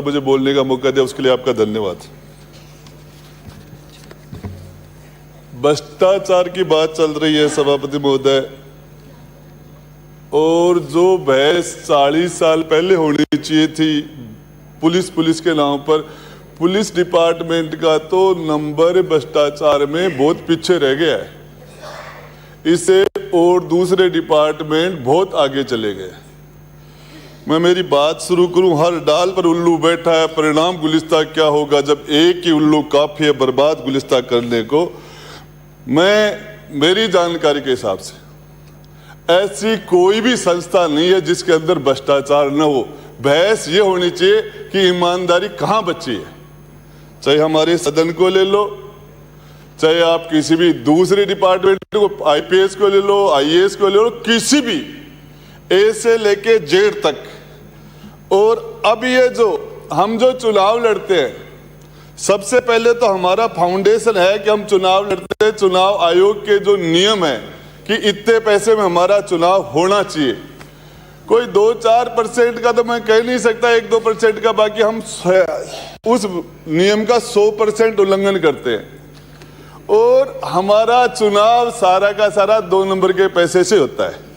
मुझे बोलने का मौका दिया, उसके लिए आपका धन्यवाद। भ्रष्टाचार की बात चल रही है सभापति महोदय, और जो बहस 40 साल पहले होनी चाहिए थी पुलिस के नाम पर, पुलिस डिपार्टमेंट का तो नंबर भ्रष्टाचार में बहुत पीछे रह गया है, इससे और दूसरे डिपार्टमेंट बहुत आगे चले गए। मैं मेरी बात शुरू करूं, हर डाल पर उल्लू बैठा है, परिणाम गुलिस्ता क्या होगा जब एक ही उल्लू काफी है बर्बाद गुलिस्ता करने को। मेरी जानकारी के हिसाब से ऐसी कोई भी संस्था नहीं है जिसके अंदर भ्रष्टाचार न हो। बहस ये होनी चाहिए कि ईमानदारी कहां बची है, चाहे हमारे सदन को ले लो, चाहे आप किसी भी दूसरे डिपार्टमेंट को, आईपीएस को ले लो, आईएएस को ले लो, किसी भी ए से लेके जेड तक। और अब ये हम जो चुनाव लड़ते हैं, सबसे पहले तो हमारा फाउंडेशन है कि हम चुनाव लड़ते हैं, चुनाव आयोग के जो नियम है कि इतने पैसे में हमारा चुनाव होना चाहिए। कोई 2-4% का तो मैं कह नहीं सकता, 1-2% का, बाकी हम उस नियम का 100% उल्लंघन करते हैं। और हमारा चुनाव सारा का सारा 2 नंबर के पैसे से होता है।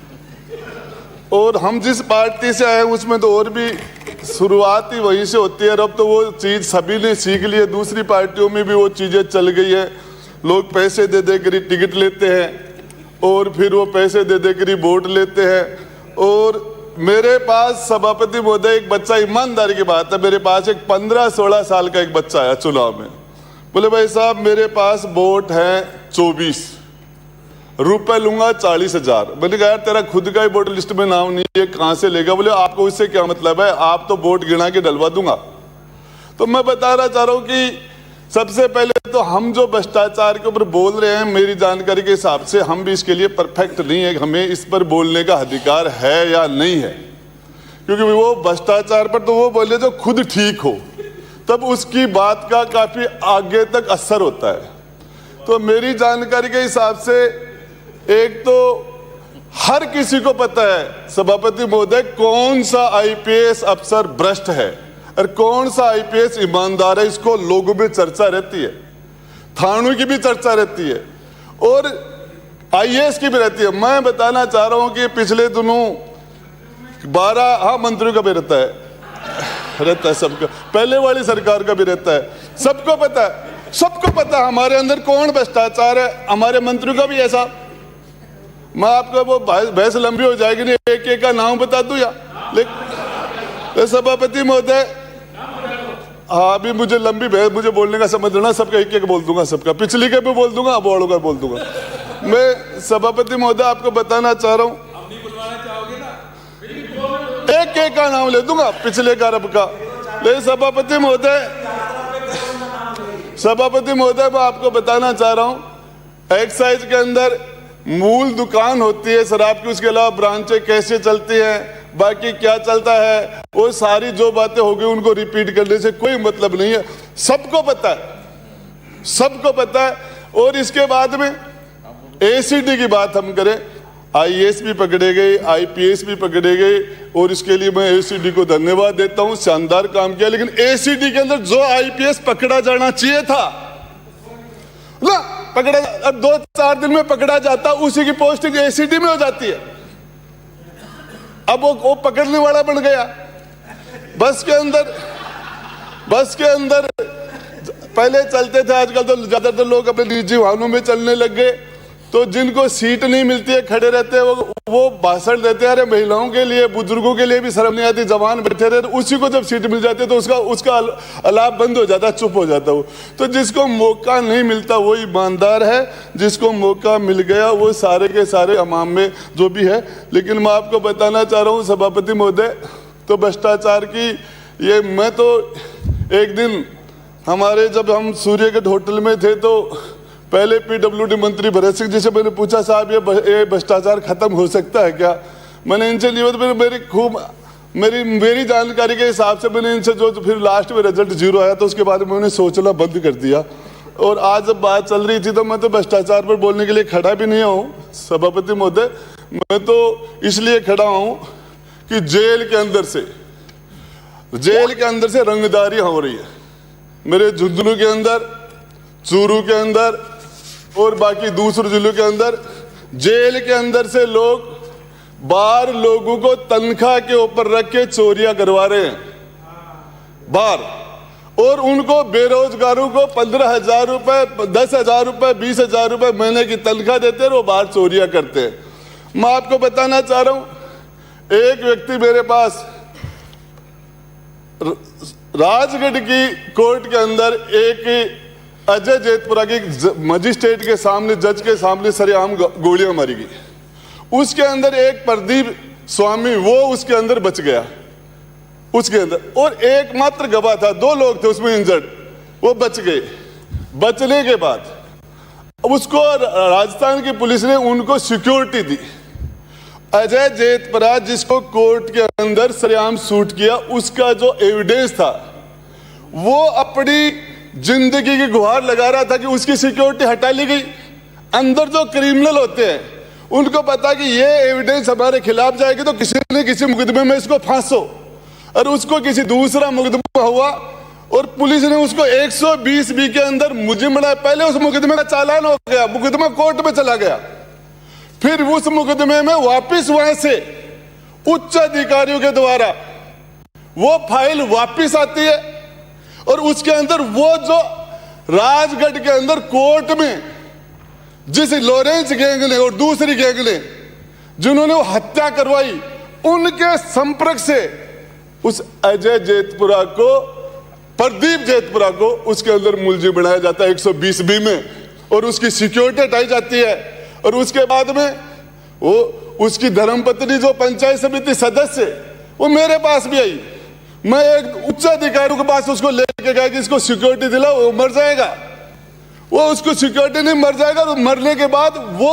और हम जिस पार्टी से आए हैं उसमें तो और भी शुरुआत ही वहीं से होती है, और अब तो वो चीज़ सभी ने सीख ली है, दूसरी पार्टियों में भी वो चीज़ें चल गई है। लोग पैसे दे दे कर टिकट लेते हैं और फिर वो पैसे दे दे कर वोट लेते हैं। और मेरे पास सभापति महोदय एक बच्चा, ईमानदारी की बात है, मेरे पास एक 15-16 साल का एक बच्चा आया चुनाव में, बोले भाई साहब मेरे पास वोट है 24, रुपए लूंगा 40,000। मैंने कहा यार तेरा खुद का ही वोटर लिस्ट में नाम नहीं है, कहां से लेगा? बोले आपको इससे क्या मतलब है, आप तो वोट गिना के डलवा दूंगा। तो मैं बताना चाह रहा हूं कि सबसे पहले तो हम जो भ्रष्टाचार के ऊपर बोल रहे हैं, मेरी जानकारी के हिसाब से हम भी इसके लिए परफेक्ट नहीं है, हमें इस पर बोलने का अधिकार है या नहीं है, क्योंकि वो भ्रष्टाचार पर तो वो बोले जो खुद ठीक हो, तब उसकी बात का काफी आगे तक असर होता है। तो मेरी जानकारी के हिसाब से एक तो हर किसी को पता है सभापति महोदय कौन सा आईपीएस अफसर भ्रष्ट है और कौन सा आईपीएस ईमानदार है। इसको लोगों में चर्चा रहती है, थानों की भी चर्चा रहती है और आईएएस की भी रहती है। मैं बताना चाह रहा हूं कि पिछले दिनों 12 मंत्रियों का भी रहता है सबका, पहले वाली सरकार का भी रहता है, सबको पता है हमारे अंदर कौन भ्रष्टाचार है। हमारे मंत्रियों का भी ऐसा, मैं आपको वो बहस लंबी हो जाएगी, नहीं एक का नाम बता दूं या लेकिन सभापति महोदय, हाँ अभी मुझे लंबी बहस, मुझे बोलने का समझ लेना, सबका एक बोल दूंगा, सबका पिछली का भी बोल दूंगा, अब वालों का बोल दूंगा। मैं सभापति महोदय आपको बताना चाह रहा हूं, एक का नाम ले दूंगा, पिछले का रब का। लेकिन सभापति महोदय मैं आपको बताना चाह रहा हूं, एक्साइज के अंदर मूल दुकान होती है शराब की, उसके अलावा ब्रांचें कैसे चलती हैं, बाकी क्या चलता है, वो सारी जो बातें हो गई उनको रिपीट करने से कोई मतलब नहीं है, सबको पता है। और इसके बाद में एसीडी की बात हम करें, आईएएस भी पकड़े गए, आईपीएस भी पकड़े गए, और इसके लिए मैं एसीडी को धन्यवाद देता हूं, शानदार काम किया। लेकिन एसीडी के अंदर जो आईपीएस पकड़ा जाना चाहिए था ना, पकड़ा, अब 2-4 दिन में पकड़ा जाता, उसी की पोस्टिंग एसीडी में हो जाती है। अब वो पकड़ने वाला बन गया। बस के अंदर पहले चलते थे, आजकल तो ज्यादातर लोग अपने निजी वाहनों में चलने लग गए। तो जिनको सीट नहीं मिलती है, खड़े रहते हैं, वो भाषण देते हैं, अरे महिलाओं के लिए, बुजुर्गों के लिए भी शर्म नहीं आती, जवान बैठे रहे, उसी को जब सीट मिल जाती है तो उसका अलाप बंद हो जाता है, चुप हो जाता है। तो जिसको मौका नहीं मिलता वो ईमानदार है, जिसको मौका मिल गया वो सारे के सारे अमाम में जो भी है। लेकिन मैं आपको बताना चाह रहा हूँ सभापति महोदय, तो भ्रष्टाचार की ये, मैं तो एक दिन हमारे, जब हम सूर्यगढ़ होटल में थे, तो पहले पीडब्ल्यूडी मंत्री भरत सिंह जी से मैंने पूछा, साहब ये भ्रष्टाचार खत्म हो सकता है क्या? मैंने इनसे मेरी जानकारी के हिसाब से मैंने इनसे जो फिर लास्ट में रिजल्ट 0 आया तो उसके बाद मैंने सोचना बंद कर दिया। और आज जब बात चल रही थी तो मैं तो भ्रष्टाचार पर बोलने के लिए खड़ा भी नहीं हूँ सभापति महोदय, मैं तो इसलिए खड़ा हूँ कि जेल के अंदर से जेल के अंदर से रंगदारी हो रही है। मेरे झुंझुनू के अंदर, चूरू के अंदर और बाकी दूसरे जिलों के अंदर जेल के अंदर से लोग बाहर लोगों को तनख्वाह के ऊपर रख के चोरियां करवा रहे हैं बाहर, और उनको बेरोजगारों को 15,000 रुपए, 10,000 रुपए, 20,000 रुपए महीने की तनख्वाह देते हैं, वो बाहर चोरियां करते हैं। मैं आपको बताना चाह रहा हूं, एक व्यक्ति मेरे पास राजगढ़ की कोर्ट के अंदर एक अजय जेतपुरा की मजिस्ट्रेट के सामने, जज के सामने सरेआम गोलियां मारी गई। उसके अंदर एक प्रदीप स्वामी, वो उसके अंदर बच गया उसके अंदर, और एकमात्र गवाह था, 2 लोग थे उसमें इंजर्ड, वो बच गए। बचने के बाद उसको राजस्थान की पुलिस ने उनको सिक्योरिटी दी। अजय जेतपुरा जिसको कोर्ट के अंदर सरेआम शूट किया, उसका जो एविडेंस था वो अपनी जिंदगी की गुहार लगा रहा था कि उसकी सिक्योरिटी हटा ली गई। अंदर जो क्रिमिनल होते हैं उनको पता कि ये एविडेंस हमारे खिलाफ जाएगी तो किसी न किसी मुकदमे में इसको फांसो, और उसको किसी दूसरा मुकदमा हुआ और पुलिस ने उसको 120B के अंदर मुजरिम बनाया। पहले उस मुकदमे का चालान हो गया, मुकदमा कोर्ट में चला गया, फिर उस मुकदमे में वापस वहां से उच्च अधिकारियों के द्वारा वो फाइल वापस आती है, और उसके अंदर वो जो राजगढ़ के अंदर कोर्ट में जिस लॉरेंस गैंग ने और दूसरी गैंग ने जिन्होंने वो हत्या करवाई, उनके संपर्क से उस अजय जेतपुरा को, प्रदीप जेतपुरा को उसके अंदर मुलजिम बनाया जाता है 120B में, और उसकी सिक्योरिटी हटाई जाती है। और उसके बाद में वो उसकी धर्मपत्नी जो पंचायत समिति सदस्य, वो मेरे पास भी आई। मैं एक उच्च अधिकारी के पास उसको लेके गया कि इसको सिक्योरिटी दिलाओ, वो मर जाएगा। वो उसको सिक्योरिटी नहीं, मर जाएगा। तो मरने के बाद वो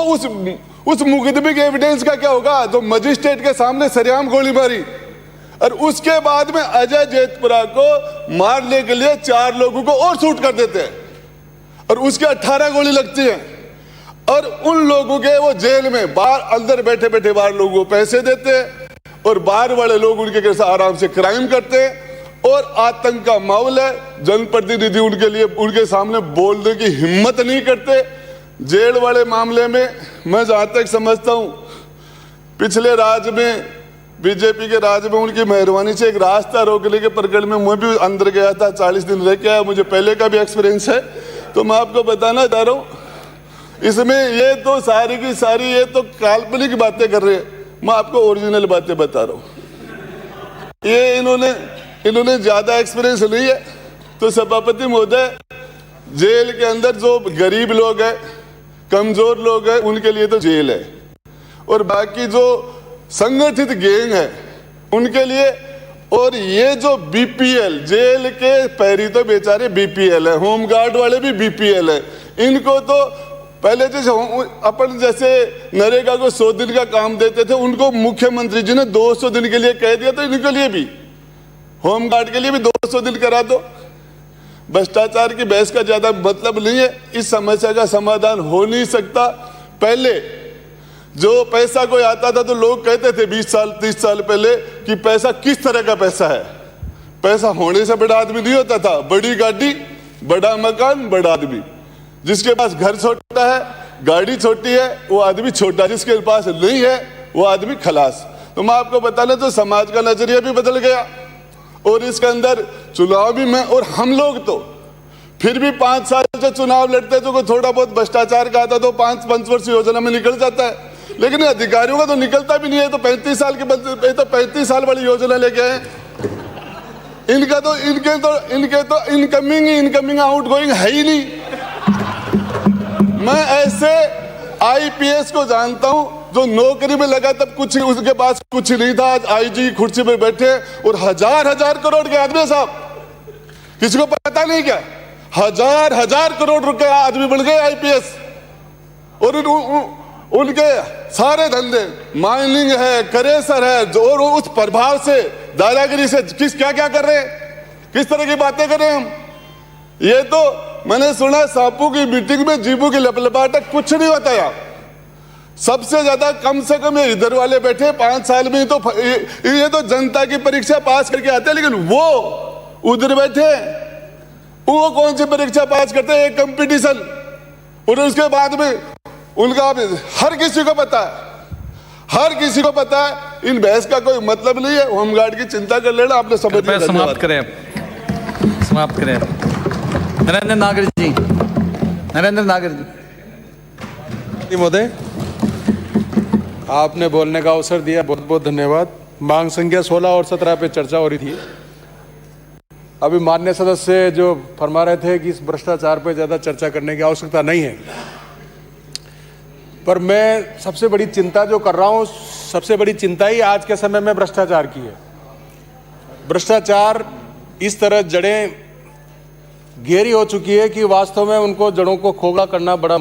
उस मुकदमे के एविडेंस का क्या होगा? तो मजिस्ट्रेट के सामने सरेआम गोली मारी, और उसके बाद में अजय जेतपुरा को मारने के लिए 4 लोगों को और शूट कर देते हैं, और उसके 18 गोली लगती है। और उन लोगों के वो जेल में बाहर अंदर बैठे बैठे बाहर लोगों को पैसे देते हैं, और बाहर वाले लोग उनके कैसे आराम से क्राइम करते हैं, और आतंक का माहौल है। जनप्रतिनिधि उनके लिए, उनके सामने बोलने की हिम्मत नहीं करते। जेल वाले मामले में मैं जहां तक समझता हूं, पिछले राज में, बीजेपी के राज में उनकी मेहरबानी से एक रास्ता रोकने के प्रकरण में मैं भी अंदर गया था, 40 दिन रह के आया, मुझे पहले का भी एक्सपीरियंस है। तो मैं आपको बताना चाह रहा हूं, इसमें ये तो सारी की सारी ये तो काल्पनिक बातें कर रहे हैं, मैं आपको ओरिजिनल बातें बता रहा हूं। ये इन्होंने ज्यादा एक्सपीरियंस नहीं है। तो सभापति महोदय, जेल के अंदर जो गरीब लोग हैं, कमजोर लोग हैं, उनके लिए तो जेल है, और बाकी जो संगठित गैंग है उनके लिए, और ये जो बीपीएल, जेल के पैरी तो बेचारे बीपीएल है, होमगार्ड वाले भी बीपीएल है। इनको तो पहले जैसे अपन जैसे नरेगा को 100 दिन का काम देते थे, उनको मुख्यमंत्री जी ने 200 दिन के लिए कह दिया, तो इनके लिए भी, होमगार्ड के लिए भी 200 दिन करा दो। भ्रष्टाचार की बहस का ज्यादा मतलब नहीं है, इस समस्या का समाधान हो नहीं सकता। पहले जो पैसा कोई आता था तो लोग कहते थे 20 साल 30 साल पहले कि पैसा किस तरह का पैसा है। पैसा होने से बड़ा आदमी नहीं होता था, बड़ी गाड़ी, बड़ा मकान, बड़ा आदमी। जिसके पास घर छोटा है, गाड़ी छोटी है, वो आदमी छोटा, जिसके पास नहीं है वो आदमी खलास। तो मैं आपको बताना, तो समाज का नजरिया भी बदल गया, और इसके अंदर चुनाव भी में, और हम लोग तो फिर भी 5 साल से चुनाव लड़ते, तो थोड़ा बहुत भ्रष्टाचार का आता तो 5 वर्ष योजना में निकल जाता है, लेकिन अधिकारियों का तो निकलता भी नहीं है। तो 35 साल के बंदे तो 35 साल वाली योजना लेके आए। इनके तो इनकमिंग आउटगोइंग है ही नहीं। मैं ऐसे आईपीएस को जानता हूं जो नौकरी में लगा तब कुछ, उसके पास कुछ नहीं था, आज आईजी कुर्सी पे बैठे, और हजार करोड़ के आदमी साहब, किसी को पता नहीं क्या, हजार करोड़ रुपए आदमी बन गए आईपीएस। और उनके सारे धंधे, माइनिंग है, करेसर है, और उस प्रभाव से, दादागिरी से क्या कर रहे हैं, किस तरह की बातें कर रहे हैं हम। ये तो मैंने सुना सांपों की मीटिंग में जीबू की लपलपाहट, कुछ नहीं होता यार। सबसे ज्यादा कम से कम ये इधर वाले बैठे 5 साल में तो ये तो जनता की परीक्षा पास करके आते हैं, लेकिन वो उधर बैठे वो कौन सी परीक्षा पास करते हैं? एक कंपटीशन। और उसके बाद में उनका हर किसी को पता है, हर किसी को पता है इन बहस का कोई मतलब नहीं है। होमगार्ड की चिंता कर लेना, आपने समझ लिया। समाप्त करें, समाप्त करें। नरेंद्र नागर जी, नरेंद्र नागर जी। महोदय, आपने बोलने का अवसर दिया, बहुत बहुत धन्यवाद। मांग संख्या 16 और 17 पे चर्चा हो रही थी। अभी माननीय सदस्य जो फरमा रहे थे कि इस भ्रष्टाचार पे ज़्यादा चर्चा करने की आवश्यकता नहीं है, पर मैं सबसे बड़ी चिंता जो कर रहा हूँ, सबसे बड़ी चिंता ही आज के समय में भ्रष्टाचार की है। भ्रष्टाचार इस तरह जड़ें गहरी हो चुकी है कि वास्तव में उनको जड़ों को खोखला करना बड़ा